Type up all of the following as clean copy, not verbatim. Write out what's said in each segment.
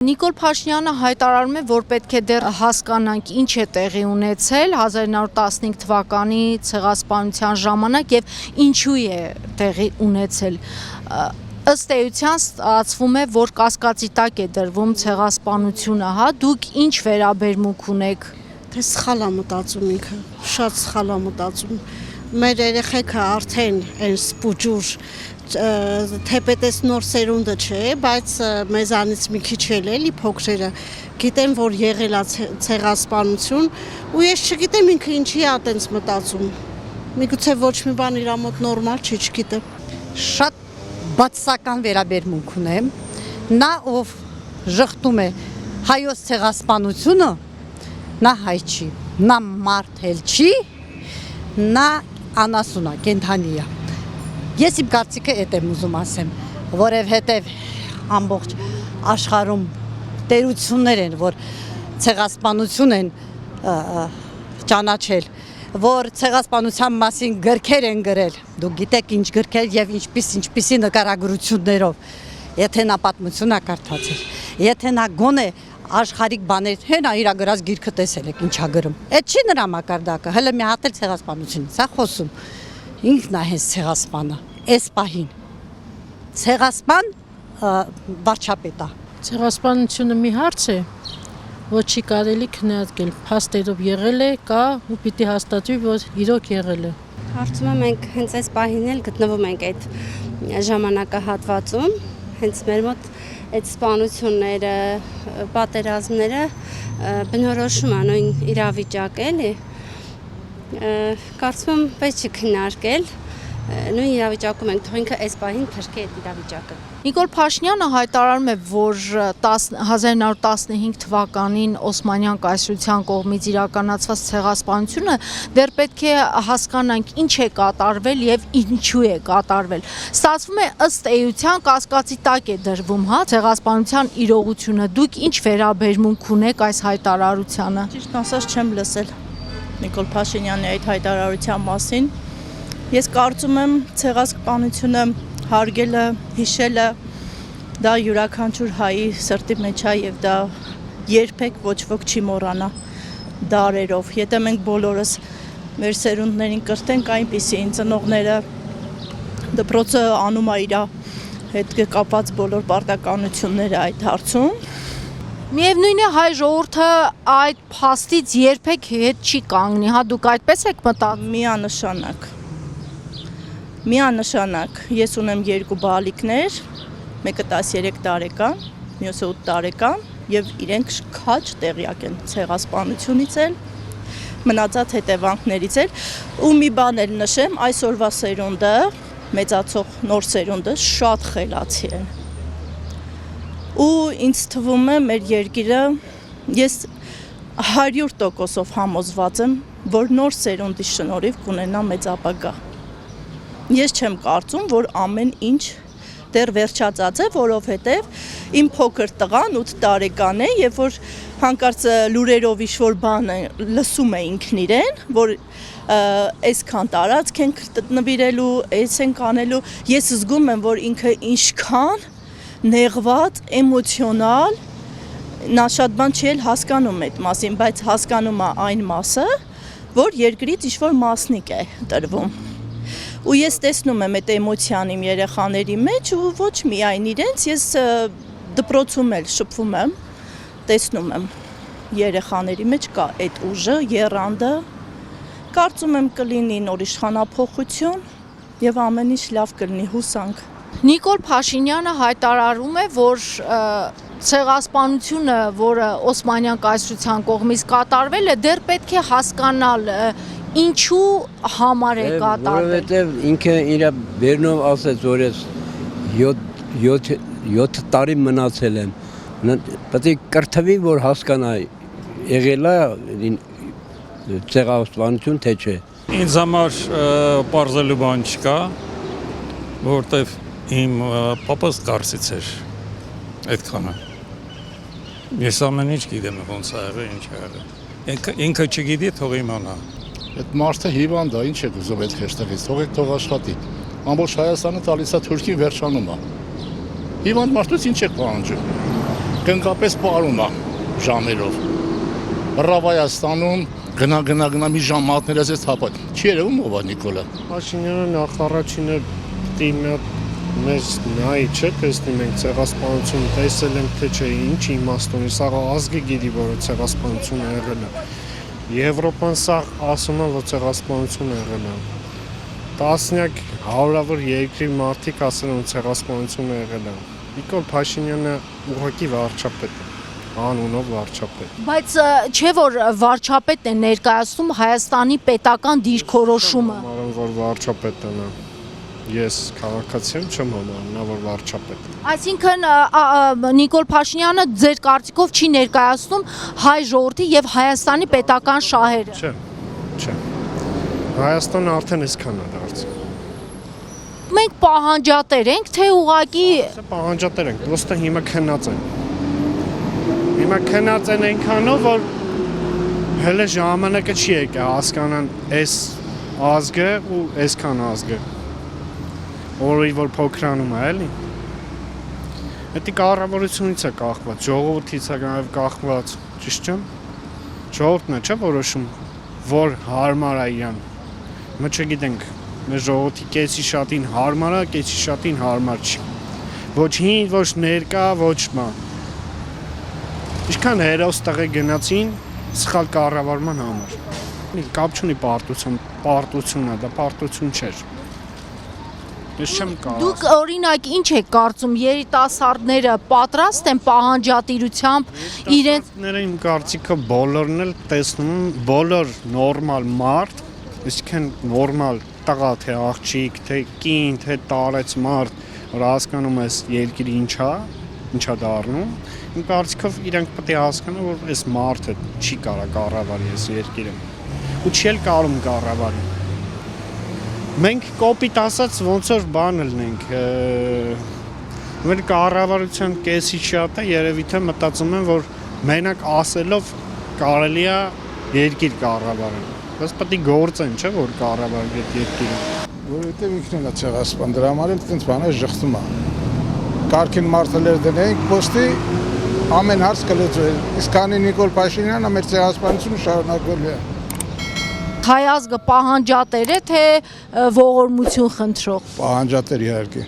Նիկոլ Փաշինյանը հայտարարում է, որ պետք է դեռ հասկանանք ինչ է տեղի ունեցել 1915 թվականի ցեղասպանության ժամանակ եւ ինչու է տեղի ունեցել։ Ըստ էության ստացվում է, որ կասկածի տակ է դրվում ցեղասպանությունը, հա, դուք ինչ վերաբերմունք ունեք։ Թե սխալ է մտածում ինքը, շատ սխալ է մտածում։ Մեր երեխեքը արդեն այն սպուջուր թեպետես նոր սերունդը չէ, բայց մեզանից մի քիչ էլի փոքրերը գիտեն, որ եղել է ցեղասպանություն, ու ես չգիտեմ ինքը ինչի է այտենց մտածում։ Միգուցե ոչ մի բան իր մոտ նորմալ չի, չգիտեմ։ Շատ բացասական վերաբերմունք ունեմ։ Նա ով ժխտում է հայոց ցեղասպանությունը, նա հայ չի, նա մարդ էլ չի, նա անասուն է, կենդանի է։ Ես իմ կարծիքը էդ եմ ուզում ասեմ, որովհետև ամբողջ աշխարհում տերություններ են, որ ցեղասպանություն են ճանաչել, որ ցեղասպանության մասին գրքեր են գրել։ Դուք գիտեք ինչ գրքեր եւ ինչպիսի նկարագրություններով։ Եթե նա պատմություն է կարդացել, եթե նա գոնե աշխարհիկ բաներ, հենա իր գրած գիրքը տեսել եք ինչա գրում։ Այդ չի նրա մակարդակը, հələ մի հատ էլ ցեղասպանությունից է խոսում։ Ինքն է հենց ցեղասպանը, այս պահին։ Ցեղասպան վարչապետ է։ Ցեղասպանությունը մի հարց է, ոչ չի կարելի քննարկել, փաստերով եղել է, կա ու պիտի հաստատվի, որ իրոք եղել է։ Կարծում եմ մենք հենց այս պահին էլ գտնվում ենք այդ ժամանակահատվածում, հենց մեր մոտ այդ սպանությունները, պատերազմները բնորոշում են նույն իրավիճակ էլի։ Կարծում եմ պետք չի քննարկել, նույն իրավիճակում ենք, թող ինքը այս պահին փրկի այդ իրավիճակը։ Նիկոլ Փաշինյանը հայտարարում է, որ 1915 թվականին Օսմանյան կայսրության կողմից իրականացված ցեղասպանությունը դեռ պետք է հասկանանք ինչ է կատարվել եւ ինչու է կատարվել։ Ստացվում է ըստ էության կասկածի տակ է դրվում, հա, ցեղասպանության իրողությունը։ Դուք ինչ վերաբերմունք ունեք այս հայտարարությանը։ Ճիշտ ասած չեմ լսել Նիկոլ Փաշինյանի այդ հայտարարության մասին։ Ես կարծում եմ ցեղասպանությունը հարգելը, հիշելը դա յուրաքանչյուր հայի սրտի մեջ է եւ դա երբեք ոչ ոք չի մոռանա դարերով։ Եթե մենք բոլորս մեր սերունդներին կրտենք այնպիսի ծնողները դպրոցը անում է իր հետ կապված բոլոր պարտականությունները այդ հարցում։ Միևնույն է հայ ժողովուրդը այդ փաստից երբեք հետ չի կանգնի, հա, դուք այդպես եք մտածում։ Միանշանակ, ես ունեմ երկու բալիկներ, մեկը 13 տարեկան, մյուսը 8 տարեկան եւ իրենք քաջ տեղյակ են ցեղասպանությունից էլ, մնացած հետևանքներից էլ, ու մի բան էլ նշեմ, այսօրվա սերունդը, մեծացող նոր սերունդը շատ խելացի են։ Ու ինձ թվում է մեր երկիրը, ես 100%-ով համոզված եմ, որ նոր սերունդի շնորհիվ կունենա մեծ ապագա։ Ես չեմ կարծում, որ ամեն ինչ դեռ վերջացած է, որովհետև իմ փոքր տղան 8 տարեկան է, երբ որ հանկարծ լուրերով ինչ-որ բան լսում է ինքն իրեն, որ այսքան տարածք են նվիրելու, այս են կանելու, ես զգում եմ, որ ինքը ինչքան նեղված, էմոցիոնալ, նա շատ բան չի էլ հասկանում այդ մասին, բայց հասկանում է այն մասը, որ երկրից ինչ-որ մասնիկ է տրվում։ Ու ես տեսնում եմ այդ էմոցիան իմ երեխաների մեջ ու ոչ միայն իրենց, ես դպրոցում էլ շփվում եմ, տեսնում եմ երեխաների մեջ կա այդ ուժը, եռանդը, կարծում եմ կլինի նոր իշխանափոխություն եւ ամեն ինչ լավ կլինի, հուսանք։ Նիկոլ Փաշինյանը հայտարարում է, որ ցեղասպանությունը, որը Օսմանյան կայսրության կողմից կատարվել է, դեռ պետք է հասկանալ ինչու համար է կատարվել։ Որովհետև ինքը իր բերնով ասեց, որ ես 7 տարի մնացել եմ։ Պետք է կրթվի, որ հասկանա եղել է ցեղասպանություն թե չէ։ Ինձ համար պարզելու բան չկա, որտեվ իմ պապաս կարծից էր այդքանը։ Ես ամեն ինչ գիտեմ ոնց ա եղել, ինչ ա եղել։ Ինքը չգիտի, թող իմանա։ Այդ մարդը հիվանդ է, ինչ եք ուզում այդ քեշտեղից, թողեք թող աշխատի։ Ամբողջ Հայաստանը տալիս է Թուրքին վերջանում է։ Հիվանդ մարդուց ինչ եք պահանջում։ կնկապես պարում է ժամերով։ Ռավայաստանում գնա մի ժամ մատներած ես հապատ։ Չի երևում ով է Նիկոլը։ Փաշինյանը նախ առաջինը դիմը մեզ նայի չէ, տեսնի մենք ցեղասպանություն տեսել ենք թե չէ, ինչ իմաստ ունի, սա ազգը գիտի, որ ցեղասպանություն եղել է։ Եվրոպան սա ասում է, որ ցեղասպանություն եղել է։ Տասնյակ հարյուրավոր երկրի մարդիկ ասել են ցեղասպանություն եղել է։ Նիկոլ Փաշինյանը ուղղակի վարչապետ է, անունով վարչապետ։ Բայց չէ որ վարչապետն է ներկայացնում Հայաստանի պետական դիրքորոշումը։ Համարում որ վարչապետն է։ Ես քաղաքացի եմ, չեմ համարում, նա որ վարչապետ է։ Այսինքն Նիկոլ Փաշինյանը ձեր կարծիքով չի ներկայացնում հայ ժողովրդի եւ Հայաստանի պետական շահերը։ Չէ։ Հայաստանը արդեն այսքան է դարձել։ Մենք պահանջատեր ենք, թե ուղղակի Պահանջատեր ենք, ոստը հիմա քնած են։ Հիմա քնած են այնքանով, որ հələ ժամանակը չի եկել հասկանան այս ազգը ու այսքան ազգը։ Որի որ փոքրանում է, էլի։ Դա կառավարությունից է կախված, ժողովրդից է նաև կախված, ճիշտ չեմ։ Ժողովուրդն է, չէ՞ որոշում, որ հարմար է իրան։ Մենք չգիտենք, մեր ժողովրդի կեսի շատին հարմար է, կեսի շատին հարմար չի։ Ոչ հին, ոչ ներկա, ոչ բան։ Ինչքան հերոս տղե գնացին սխալ կառավարման համար։ Կապ չունի պարտությունը, դա պարտություն չէր։ Ես չեմ կարող։ Դուք օրինակ ինչ եք կարծում, երիտասարդները պատրաստ են պահանջատիրությամբ իրենց Երիտասարդները իմ կարծիքը բոլորն էլ տեսնում են, բոլոր նորմալ մարդ, այսինքն նորմալ տղա, թե աղջիկ, թե կին, թե տարեց մարդ, որ հասկանում ես երկիրը ինչա դառնում, իմ կարծիքով իրենք պետք է հասկանան, որ այս մարդը չի կարող կառավարի այս երկիրը։ Ու չի էլ կարող կառավարի։ Մենք կոպիտ ասած ոնց որ բան լնենք, մեր կառավարության կեսի շատը երևի թե մտածում են, որ մենակ ասելով կարելի է երկիր կառավարել։ Բայց պետք է գործեն, չէ՞ որ կառավարի այդ երկիրը։ Որովհետև ինքն է ցեղասպան, դրա համար էլ տենց բաներ ժխտում է։ Կարգին մարտելեր դնենք, ոստի ամեն հարց կլուծվի։ Իսկ քանի Նիկոլ Փաշինյանը մեր ցեղասպանությունը շարունակվելու է։ հայ ազգը պահանջատեր է, թե ողորմություն խնդրող։ Պահանջատեր իհարկե։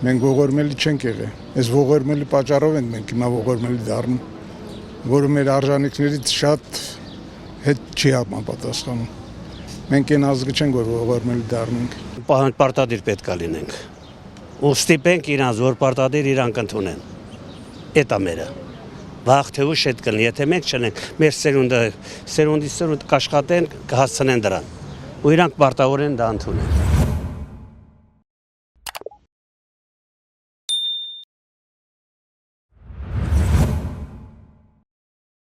Մենք ողորմելի չենք եղել։ Այս ողորմելի պատճառով ենք մենք հիմա ողորմելի դառնում, որը մեր արժանինքներից շատ հետ չի համապատասխանում։ Մենք այն ազգը չենք, որ ողորմելի դառնանք։ Պարտադիր պետք է լինենք։ Ու ստիպենք իրանց, որ պարտադիր իրանք ընդունեն։ Էտա մերը։ Վաղ թե ուշ այդ կլինի, եթե մենք չենք, մեր սերունդից կաշխատեն, կհասցնեն դրան։ Ու իրանք պարտավոր են դա ընդունել։